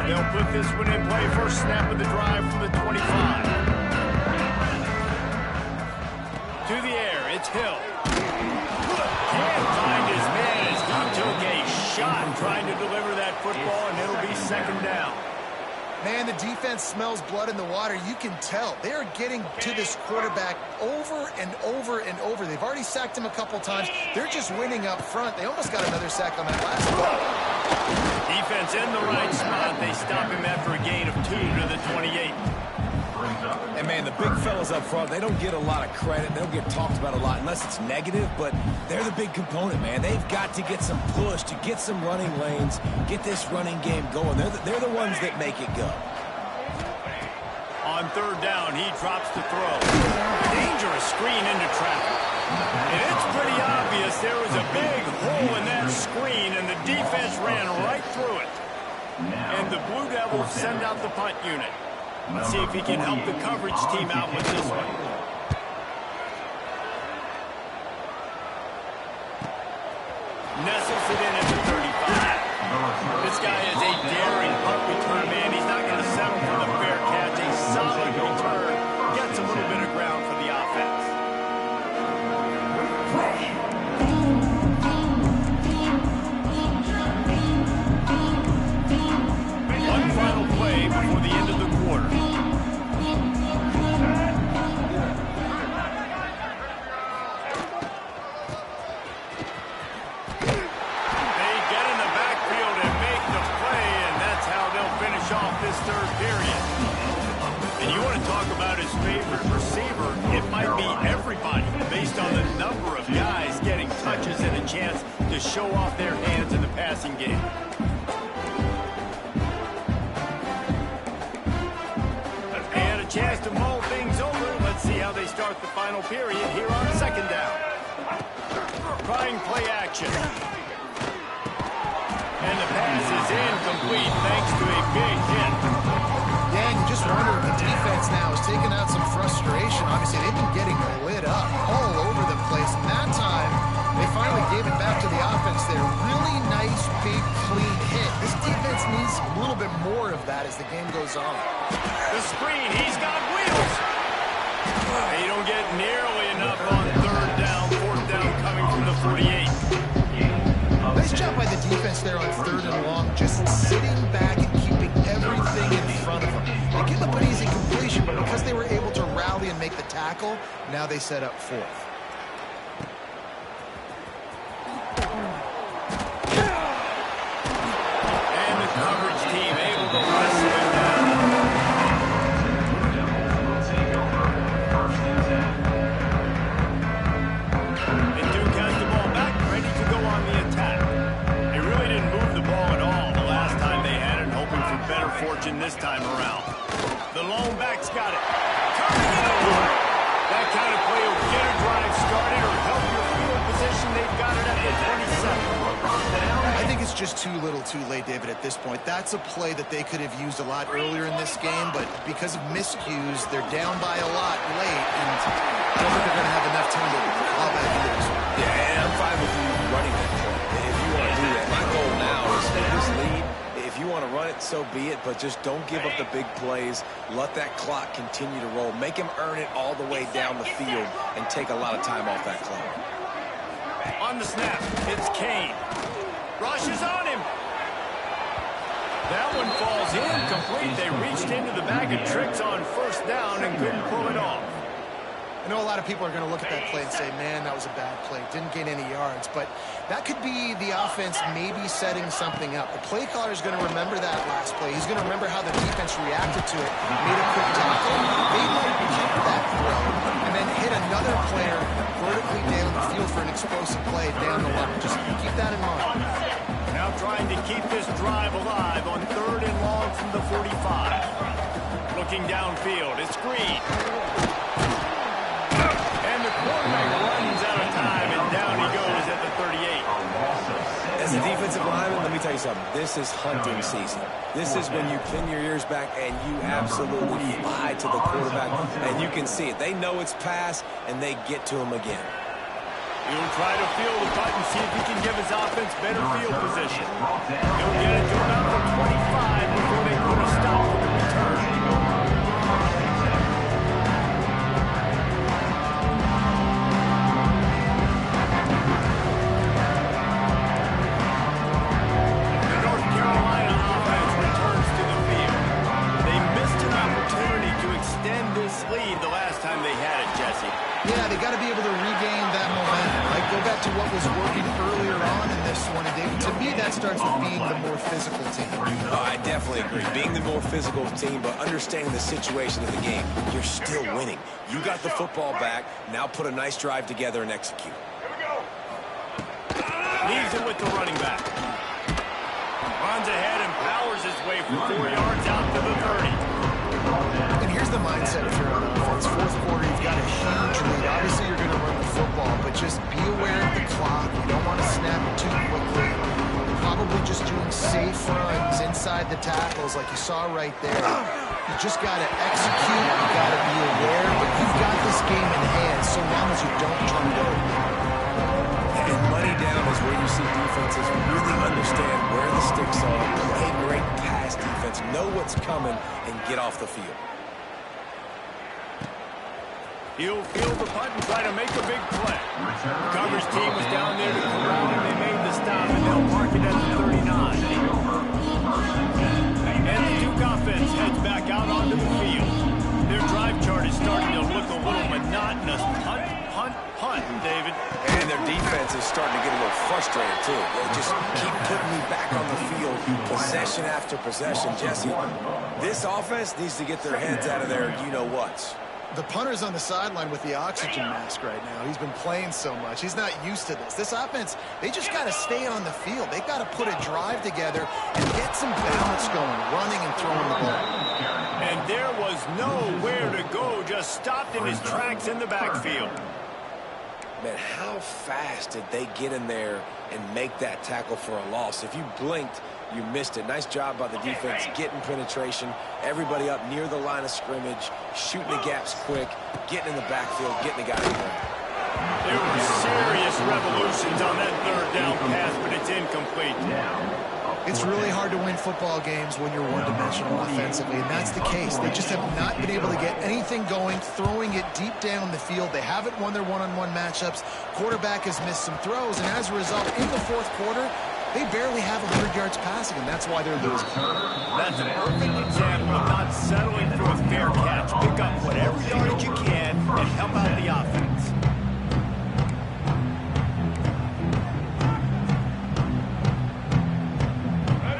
They'll put this one in play. First snap of the drive from the 25. To the air, it's Hill. Can't find his man as he took a shot trying to deliver that football, and it'll be 2nd down. Man, the defense smells blood in the water. You can tell. They are getting to this quarterback over and over and over. They've already sacked him a couple times. They're just winning up front. They almost got another sack on that last one. Defense in the right spot. They stop him after a gain of 2 to the 28. And, man, the big fellas up front, they don't get a lot of credit. They don't get talked about a lot unless it's negative, but they're the big component, man. They've got to get some push to get some running lanes, get this running game going. They're the ones that make it go. On 3rd down, he drops the throw. Dangerous screen into traffic. And it's pretty obvious there was a big hole in that screen, and the defense ran right through it. And the Blue Devils send out the punt unit. Let's see if he can help the coverage team out with this one. Nestles it in at the 35. This guy is a daring punt return man. He's not going to settle for the fair catch. A solid return. Gets a little bit of ground for the offense. One final play before the end of the quarter. They get in the backfield and make the play, and that's how they'll finish off this 3rd period. And you want to talk about his favorite receiver, it might be everybody based on the number of guys getting touches and a chance to show off their hands in the passing game. And a chance to mull things over. Let's see how they start the final period here on 2nd down. Trying play action. And the pass is incomplete thanks to a big hit. Yeah, and you just wonder if the defense now is taking out some frustration. Obviously, they've been getting lit up all over the place. And that time, they finally gave it back to the offense there. Really nice, big, clean hit. This defense needs a little bit more of that as the game goes on. The screen, he's got wheels. They don't get nearly enough on 3rd down, 4th down coming from the 48. Nice job by the defense there on 3rd and long, just sitting back and keeping everything in front of them. They give up an easy completion, but because they were able to rally and make the tackle, now they set up 4th. And the coverage team able to wrestle him down. And Duke has the ball back, ready to go on the attack. They really didn't move the ball at all the last time they had it, hoping for better fortune this time around. The lone back's got it. Coming in the line. That kind of play will get a drive started or help your field position. They've got it at the 26. just too little too late, David, at this point. That's a play that they could have used a lot earlier in this game, but because of miscues, they're down by a lot late, and I don't think they're going to have enough time to claw back into this one. Yeah, and I'm fine with you running that play if you want to do that. My goal now is to get this lead. If you want to run it, so be it, but just don't give up the big plays. Let that clock continue to roll. Make him earn it all the way down the field and take a lot of time off that clock. On the snap, it's Kane. Rushes on him. That one falls incomplete. They reached into the bag of tricks on first down and couldn't pull it off. I know a lot of people are going to look at that play and say, man, that was a bad play. Didn't gain any yards. But that could be the offense maybe setting something up. The play caller is going to remember that last play. He's going to remember how the defense reacted to it, made a quick tackle. They might pump that throw and then hit another player vertically down the field for an explosive play down the line. Just keep that in mind. Now trying to keep this drive alive on 3rd and long from the 45. Looking downfield, it's Green. And the quarterback runs out of time, and down he goes at the 38. As a defensive lineman, let me tell you something. This is hunting season. This is when you pin your ears back and you absolutely fly to the quarterback, and you can see it. They know it's pass, and they get to him again. He'll try to field the punt and see if he can give his offense better field position. He'll get it to about the 25 before they put a stop to the return. The North Carolina offense returns to the field. They missed an opportunity to extend this lead the last time they had it, Jesse. Yeah, they got to be able to regain that momentum, right? Go back to what was working earlier on in this one. And David, to me, that starts with being the more physical team. Oh, I definitely agree. Being the more physical team, but understanding the situation of the game. You're still winning. You got the football back. Now put a nice drive together and execute. Leaves it with the running back. Runs ahead and powers his way for 4 yards out to the 30. And here's the mindset if you're on offense. Fourth quarter, you've got a huge lead. Obviously, you're going to run the football, but just be aware of the clock. You don't want to snap it too quickly. Probably just doing safe runs inside the tackles like you saw right there. You just got to execute. You got to be aware, but you've got this game in hand so long as you don't turn it over. And money down is where you see defenses really understand where the sticks are, play great pass defense, know what's coming, and get off the field. He'll field the punt and try to make a big play. The coverage team was down there to corral him. They made the stop, and they'll mark it at the 39. And the Duke offense heads back out onto the field. Their drive chart is starting to look a little monotonous. Punt, punt, punt, David. And their defense is starting to get a little frustrated, too. They just keep putting me back on the field, possession after possession. Jesse, this offense needs to get their heads out of their you-know-whats. The punter's on the sideline with the oxygen mask right now. He's been playing so much. He's not used to this. This offense, they just got to stay on the field. They got to put a drive together and get some balance going, running and throwing the ball. And there was nowhere to go, just stopped in his tracks in the backfield. Man, how fast did they get in there and make that tackle for a loss? If you blinked, you missed it. Nice job by the defense, getting penetration, everybody up near the line of scrimmage, shooting the gaps quick, getting in the backfield, getting the guy in there. There were serious revolutions on that 3rd down pass, but it's incomplete. It's really hard to win football games when you're one-dimensional offensively, and that's the case. They just have not been able to get anything going, throwing it deep down the field. They haven't won their one-on-one matchups. Quarterback has missed some throws, and as a result, in the 4th quarter, they barely have 100 yards passing, and that's why they're losing. That's a perfect example of not settling for a fair catch. Pick up whatever yardage you can and help out the offense.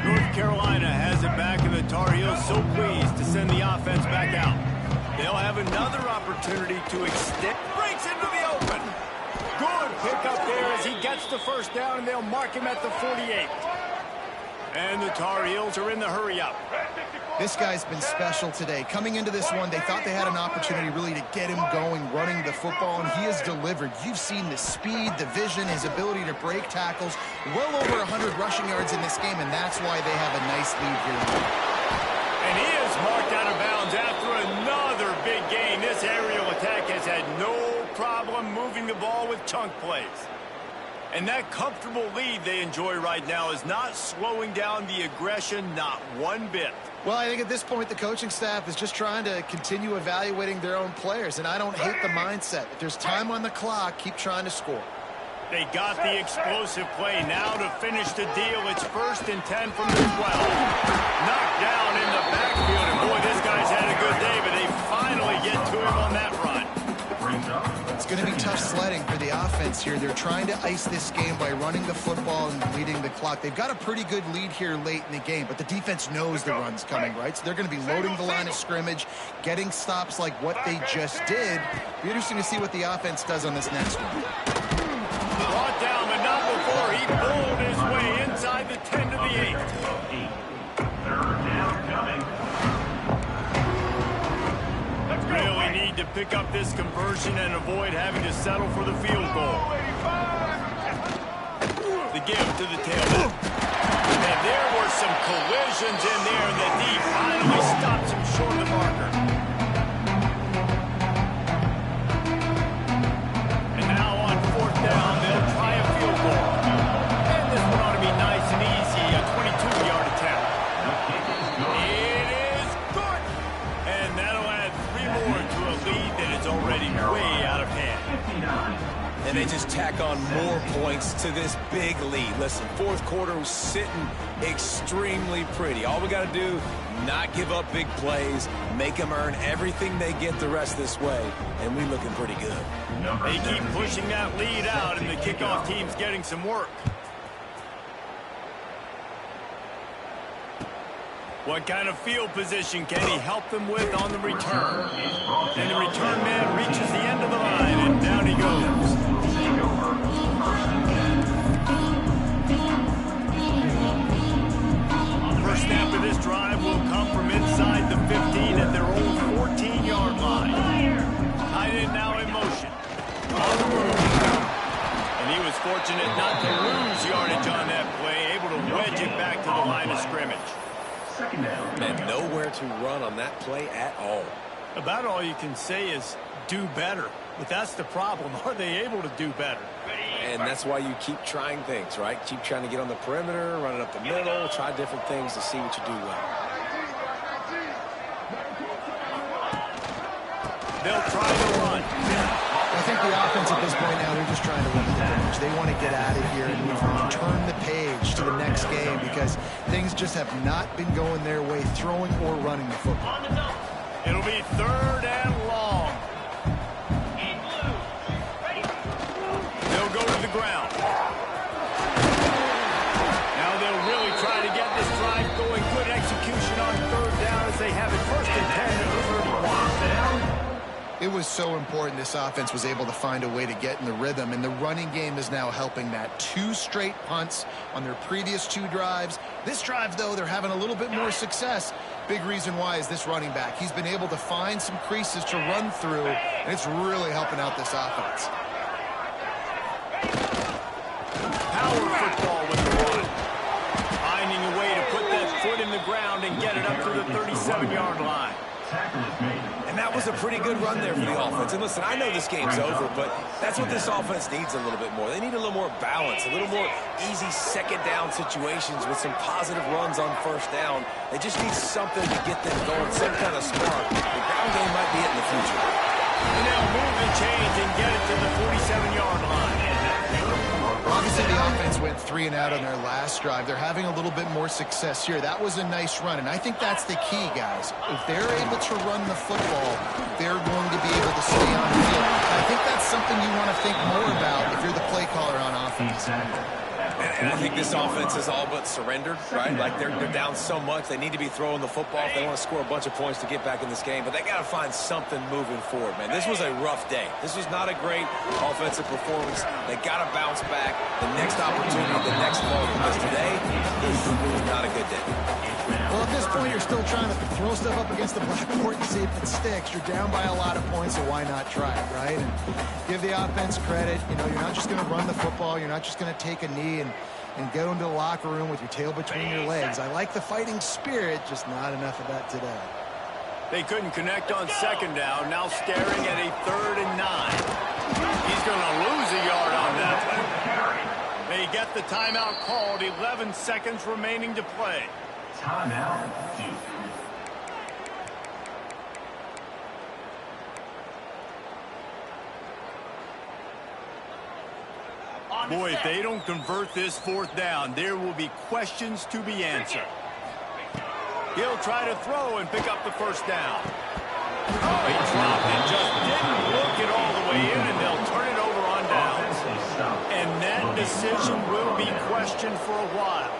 North Carolina has it back, and the Tar Heels so pleased to send the offense back out. They'll have another opportunity to extend. Breaks into the open. Good pick up there as he gets the first down, and they'll mark him at the 48. And the Tar Heels are in the hurry-up. This guy's been special today. Coming into this one, they thought they had an opportunity really to get him going, running the football, and he has delivered. You've seen the speed, the vision, his ability to break tackles. Well over 100 rushing yards in this game, and that's why they have a nice lead here. And he is marked out of bounds after another big gain. This aerial attack has had no problem moving the ball with chunk plays. And that comfortable lead they enjoy right now is not slowing down the aggression, not one bit. Well, I think at this point, the coaching staff is just trying to continue evaluating their own players, and I don't hate the mindset. If there's time on the clock, keep trying to score. They got the explosive play. Now to finish the deal, it's 1st and 10 from the 12. Knocked down in the backfield, and boy, this guy's had a good day, but they finally get to him on that run. It's going to be tough sledding for the offense here. They're trying to ice this game by running the football and leading the clock. They've got a pretty good lead here late in the game, but the defense knows the run's coming, right? So they're going to be loading the line of scrimmage, getting stops like what they just did. Be interesting to see what the offense does on this next one. Brought down, but not before he pulled his way inside the 10 to the 8. 3rd down coming. Really need to pick up this conversion and avoid having to settle for the field goal. The give to the tailback. And there were some collisions in there, and the D finally stops him short of the marker. And now on 4th down, they'll try a field goal. And this one ought to be nice and easy, a 22-yard attempt. It is good. And that'll add 3 more to a lead that is already way out of hand. 59. And they just tack on more points to this big lead. Listen, 4th quarter was sitting extremely pretty. All we got to do, not give up big plays, make them earn everything they get the rest this way, and we're looking pretty good. They keep pushing that lead out, and the kickoff team's getting some work. What kind of field position can he help them with on the return? And the return man reaches the end of the line, and down he goes. First snap of this drive will come from inside the 15 at their own 14-yard line. Tight end now in motion. On the move. And he was fortunate not to lose yardage on that play, able to wedge it back to the line of scrimmage. And nowhere to run on that play at all. About all you can say is do better. But that's the problem. Are they able to do better? And that's why you keep trying things, right? Keep trying to get on the perimeter, run it up the middle, try different things to see what you do well. They'll try to run. I think the offense at this point now, they're just trying to limit the damage. They want to get out of here and move on, turn the page to the next game because things just have not been going their way, throwing or running the football. It'll be 3rd and long. They'll go to the ground. Now they'll really try to get this drive going. Good execution on 3rd down as they have it 1st and 10 at the 31. It was so important this offense was able to find a way to get in the rhythm, and the running game is now helping that. 2 straight punts on their previous 2 drives. This drive, though, they're having a little bit more success. Big reason why is this running back. He's been able to find some creases to run through, and it's really helping out this offense. Power football with the run. Finding a way to put that foot in the ground and get it up to the 37-yard line. And that was a pretty good run there for the offense. And listen, I know this game's over, but that's what this offense needs a little bit more. They need a little more balance, a little more easy 2nd down situations with some positive runs on 1st down. They just need something to get them going, some kind of spark. The ground game might be it in the future. And they'll move and change and get it to the 47-yard line. Obviously, the offense went 3 and out on their last drive. They're having a little bit more success here. That was a nice run, and I think that's the key, guys. If they're able to run the football, they're going to be able to stay on the field. I think that's something you want to think more about if you're the play caller on offense. And I think this offense is all but surrendered, right? Like they're down so much. They need to be throwing the football if they want to score a bunch of points to get back in this game. But they got to find something moving forward, man. This was a rough day. This was not a great offensive performance. They got to bounce back. The next opportunity, the next moment, because today is really not a saved it. Well, at this point, you're still trying to throw stuff up against the blackboard and see if it sticks. You're down by a lot of points, so why not try it, right? And give the offense credit. You know, you're not just going to run the football. You're not just going to take a knee and go into the locker room with your tail between your legs. I like the fighting spirit, just not enough of that today. They couldn't connect on second down. Now staring at a 3rd and 9. He's going to lose a yard on that one. They get the timeout called. 11 seconds remaining to play. Timeout. Boy, if they don't convert this 4th down, there will be questions to be answered. He'll try to throw and pick up the 1st down. Oh, he dropped it. Just didn't look it all the way in, and they'll turn it over on downs. And that decision will be questioned for a while.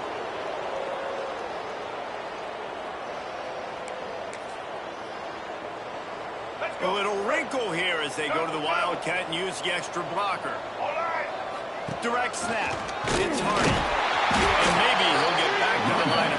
A little wrinkle here as they go to the Wildcat and use the extra blocker. Direct snap. It's Hardy. And maybe he'll get back to the line of